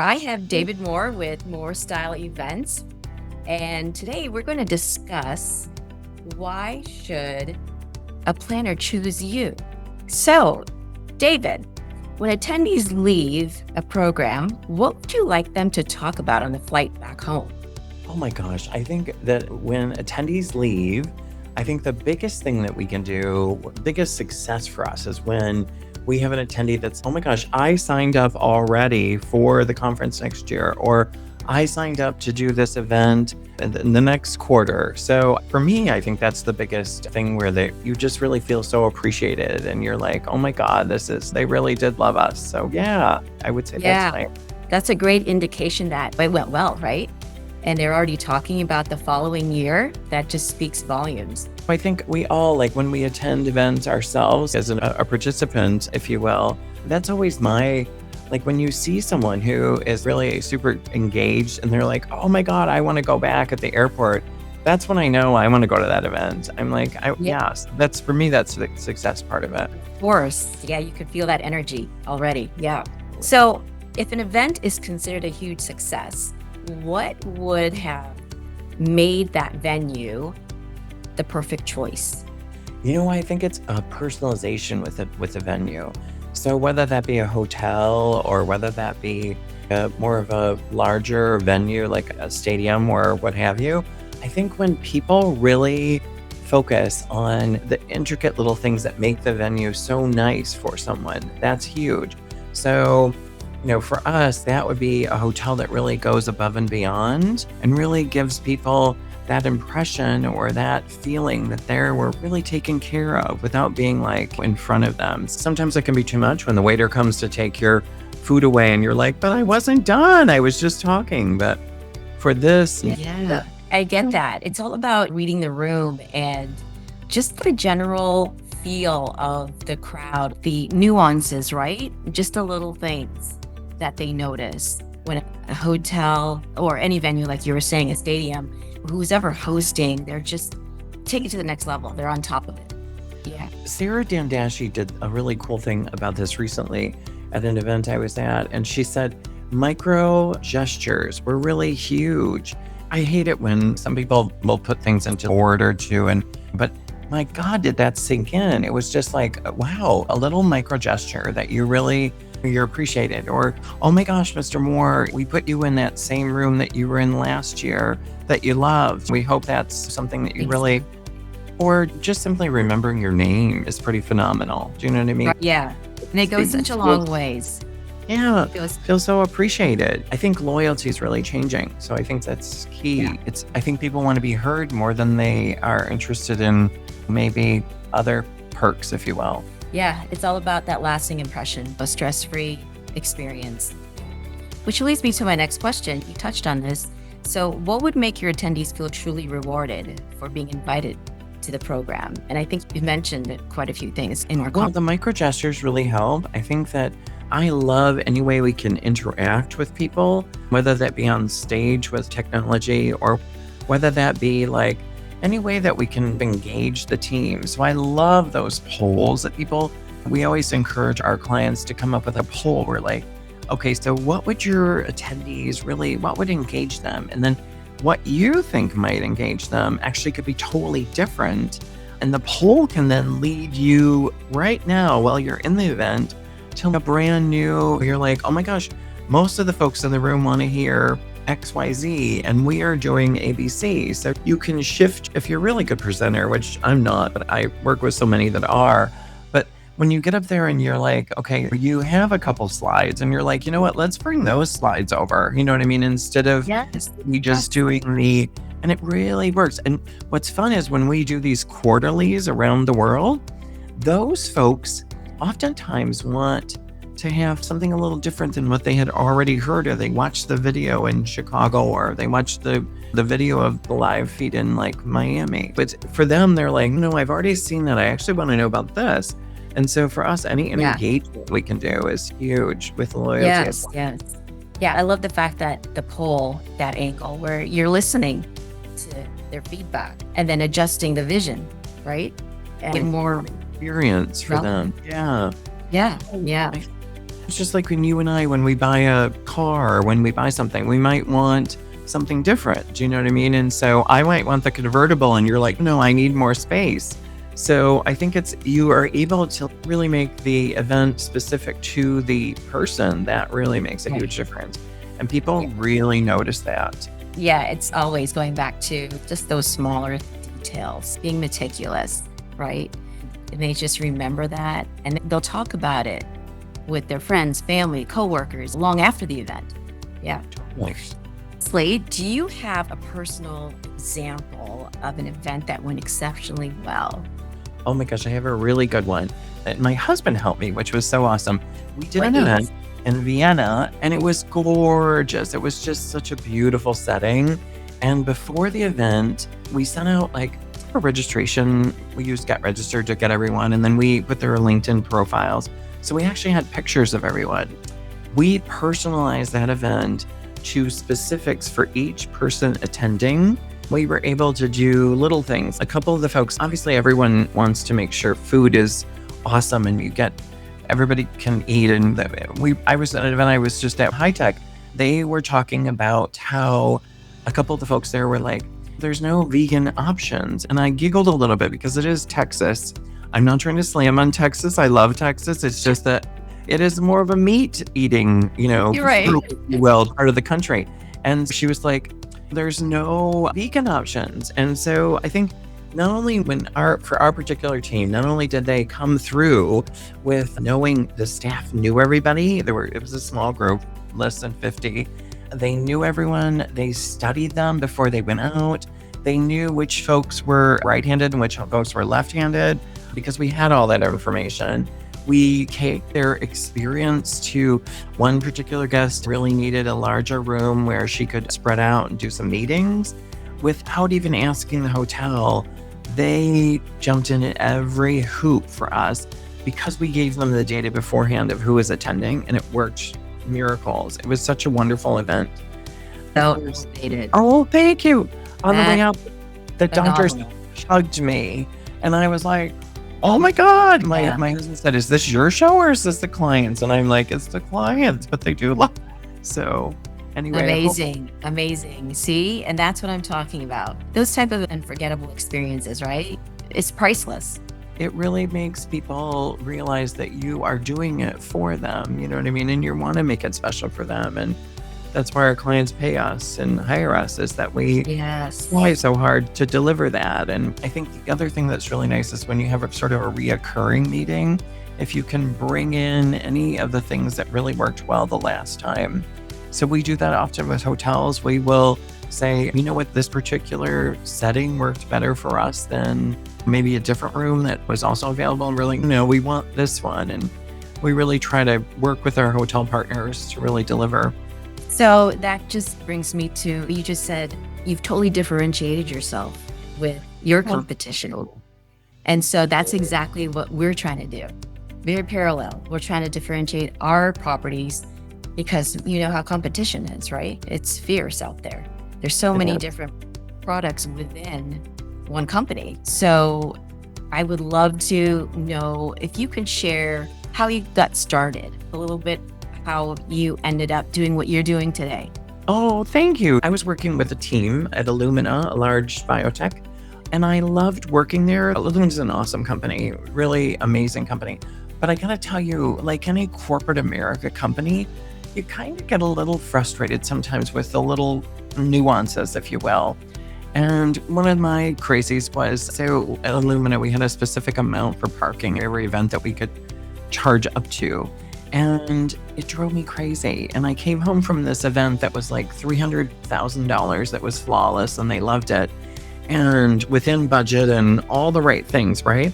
I have David Moore with MooreStyle Events, and today we're going to discuss why should a planner choose you? So, David, when attendees leave a program, what would you like them to talk about on the flight back home? Oh my gosh. I think that when attendees leave, I think the biggest thing that we can do, biggest success for us is when we have an attendee that's, oh my gosh, I signed up already for the conference next year, or I signed up to do this event in the next quarter. So for me, I think that's the biggest thing where you just really feel so appreciated and you're like, oh my God, they really did love us. So yeah, I would say that's my. That's a great indication that it went well, right? And they're already talking about the following year. That just speaks volumes. I think we all, like when we attend events ourselves as a participant, if you will, that's always like when you see someone who is really super engaged and they're like, oh my God, I want to go back at the airport. That's when I know I want to go to that event. I'm like, yes, that's for me, that's the success part of it. Of course. Yeah, you could feel that energy already. Yeah. So if an event is considered a huge success, what would have made that venue the perfect choice? I think it's a personalization with a venue. So whether that be a hotel or whether that be more of a larger venue like a stadium or what have you, I think when people really focus on the intricate little things that make the venue so nice for someone, that's huge. So for us, that would be a hotel that really goes above and beyond and really gives people that impression or that feeling that we're really taken care of without being like in front of them. Sometimes it can be too much when the waiter comes to take your food away and you're like, but I wasn't done. I was just talking. But for this, yeah, I get that. It's all about reading the room and just the general feel of the crowd, the nuances, right? Just the little things that they notice when a hotel or any venue, like you were saying, a stadium, who's ever hosting, they're just take it to the next level. They're on top of it. Yeah. Sarah Dandashi did a really cool thing about this recently at an event I was at. And she said, micro gestures were really huge. I hate it when some people will put things into order or two. But my God, did that sink in? It was just like, wow, a little micro gesture that you're appreciated. Or, oh my gosh, Mr. Moore, we put you in that same room that you were in last year that you loved. We hope that's something that you really, or just simply remembering your name is pretty phenomenal. Do you know what I mean? Yeah. And it goes such a long ways. Yeah. Feel so appreciated. I think loyalty is really changing. So I think that's key. Yeah. I think people want to be heard more than they are interested in maybe other perks, if you will. Yeah, it's all about that lasting impression, a stress-free experience. Which leads me to my next question. You touched on this. So what would make your attendees feel truly rewarded for being invited to the program? And I think you mentioned quite a few things in our Well, the micro gestures really help. I think that I love any way we can interact with people, whether that be on stage with technology or whether that be like any way that we can engage the team. So I love those polls that we always encourage our clients to come up with a poll. We're like, okay, so what would your attendees what would engage them? And then what you think might engage them actually could be totally different. And the poll can then lead you right now while you're in the event to a brand new, you're like, oh my gosh, most of the folks in the room want to hear XYZ and we are doing ABC. So you can shift if you're a really good presenter, which I'm not, but I work with so many that are. But when you get up there and you're like, okay, you have a couple slides and you're like, you know what, let's bring those slides over. You know what I mean? Instead of me just doing and it really works. And what's fun is when we do these quarterlies around the world, those folks oftentimes want to have something a little different than what they had already heard, or they watched the video in Chicago, or they watched the video of the live feed in like Miami. But for them, they're like, no, I've already seen that. I actually want to know about this. And so for us, any engagement we can do is huge with loyalty. Yes. Yeah, I love the fact that the poll, that angle where you're listening to their feedback and then adjusting the vision, right? And more experience for them. Yeah. It's just like when you and I, when we buy a car, when we buy something, we might want something different. Do you know what I mean? And so I might want the convertible and you're like, no, I need more space. So I think you are able to really make the event specific to the person. That really makes a Right. huge difference. And people Yeah. really notice that. Yeah, it's always going back to just those smaller details, being meticulous, right? And they just remember that and they'll talk about it with their friends, family, coworkers long after the event. Yeah. Like, Slade, do you have a personal example of an event that went exceptionally well? oh my gosh, I have a really good one. And my husband helped me, which was so awesome. We did an Please. event in Vienna and it was gorgeous. It was just such a beautiful setting. And before the event, we sent out like a registration. We used Get Registered to get everyone, and then we put their LinkedIn profiles. So we actually had pictures of everyone. We personalized that event to specifics for each person attending. We were able to do little things. A couple of the folks, obviously everyone wants to make sure food is awesome and everybody can eat. And I was at an event, I was just at High Tech. They were talking about how a couple of the folks there were like, there's no vegan options. And I giggled a little bit because it is Texas. I'm not trying to slam on Texas. I love Texas. It's just that it is more of a meat eating, You're right. part of the country. And she was like, there's no vegan options. And so I think not only for our particular team, not only did they come through with knowing the staff knew everybody, it was a small group, less than 50. They knew everyone. They studied them before they went out. They knew which folks were right-handed and which folks were left-handed because we had all that information. We take their experience to one particular guest really needed a larger room where she could spread out and do some meetings without even asking the hotel. They jumped in at every hoop for us because we gave them the data beforehand of who was attending, and it worked miracles. It was such a wonderful event. So motivated. Oh, thank you. On the way That- out, the doctors phenomenal. hugged me and I was like, oh my God. My husband said, is this your show or is this the clients? And I'm like, it's the clients, but they do love it. So anyway. Amazing. See, and that's what I'm talking about. Those type of unforgettable experiences, right? It's priceless. It really makes people realize that you are doing it for them. You know what I mean? And you want to make it special for them. And that's why our clients pay us and hire us, is that we Yes. try so hard to deliver that. And I think the other thing that's really nice is when you have a sort of a reoccurring meeting, if you can bring in any of the things that really worked well the last time. So we do that often with hotels. We will say, you know what, this particular setting worked better for us than maybe a different room that was also available. And really, no, we want this one. And we really try to work with our hotel partners to really deliver. So that just brings me to, you just said you've totally differentiated yourself with your competition. And so that's exactly what we're trying to do. Very parallel. We're trying to differentiate our properties because you know how competition is, right? It's fierce out there. There's so many different products within one company. So I would love to know if you could share how you got started, a little bit how you ended up doing what you're doing today. Oh, thank you. I was working with a team at Illumina, a large biotech, and I loved working there. Illumina's an awesome company, really amazing company. But I gotta tell you, like any corporate America company, you kind of get a little frustrated sometimes with the little nuances, if you will. And one of my crazies was, so at Illumina, we had a specific amount for parking every event that we could charge up to. And it drove me crazy. And I came home from this event that was like $300,000 that was flawless and they loved it. And within budget and all the right things, right?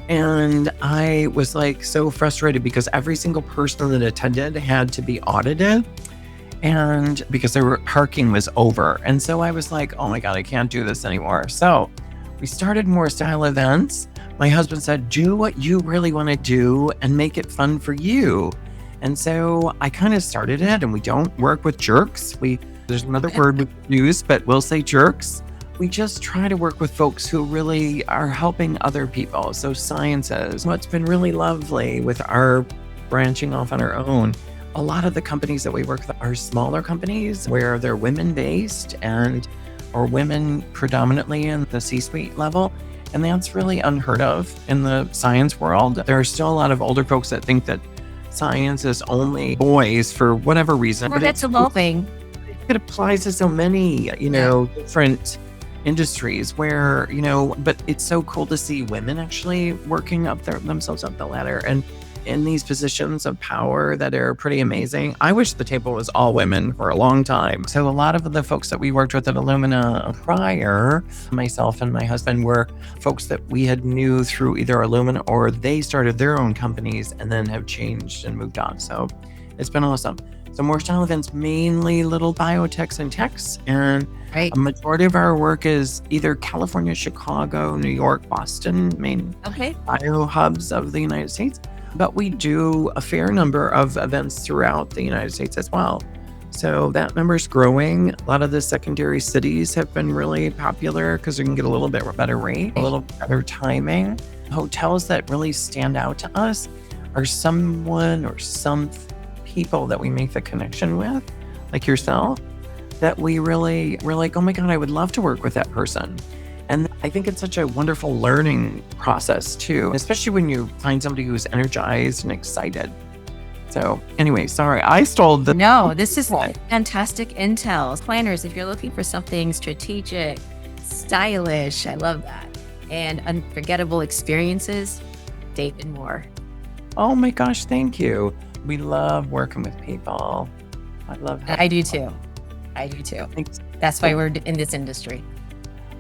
And I was like so frustrated because every single person that attended had to be audited. And because their parking was over. And so I was like, oh my God, I can't do this anymore. So we started MooreStyle Events. My husband said, do what you really want to do and make it fun for you. And so I kind of started it, and we don't work with jerks. There's another word we use, but we'll say jerks. We just try to work with folks who really are helping other people. So sciences, what's been really lovely with our branching off on our own A lot of the companies that we work with are smaller companies where they're women based and or women predominantly in the C-suite level. And that's really unheard of in the science world. There are still a lot of older folks that think that science is only boys for whatever reason. Well, But that's evolving. it applies to so many, different industries where, but it's so cool to see women actually working themselves up the ladder and in these positions of power that are pretty amazing. I wish the table was all women for a long time. So a lot of the folks that we worked with at Illumina prior, myself and my husband, were folks that we had knew through either Illumina or they started their own companies and then have changed and moved on. So it's been awesome. So MooreStyle Events, mainly little biotechs and techs, and Right. a majority of our work is either California, Chicago, New York, Boston, main Okay. bio hubs of the United States. But we do a fair number of events throughout the United States as well. So that number's growing. A lot of the secondary cities have been really popular because you can get a little bit better rate, a little better timing. Hotels that really stand out to us are someone or some people that we make the connection with, like yourself, that we really, we're like, oh my God, I would love to work with that person. And I think it's such a wonderful learning process too, especially when you find somebody who's energized and excited. So anyway, sorry, I stole the. No, this is fantastic intel. Planners, if you're looking for something strategic, stylish, I love that, and unforgettable experiences, David Moore. Oh my gosh, thank you. We love working with people. I love I do too. I do too. Thanks. That's why we're in this industry.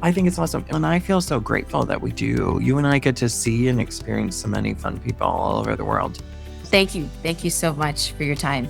I think it's awesome. And I feel so grateful that we do. You and I get to see and experience so many fun people all over the world. Thank you. Thank you so much for your time.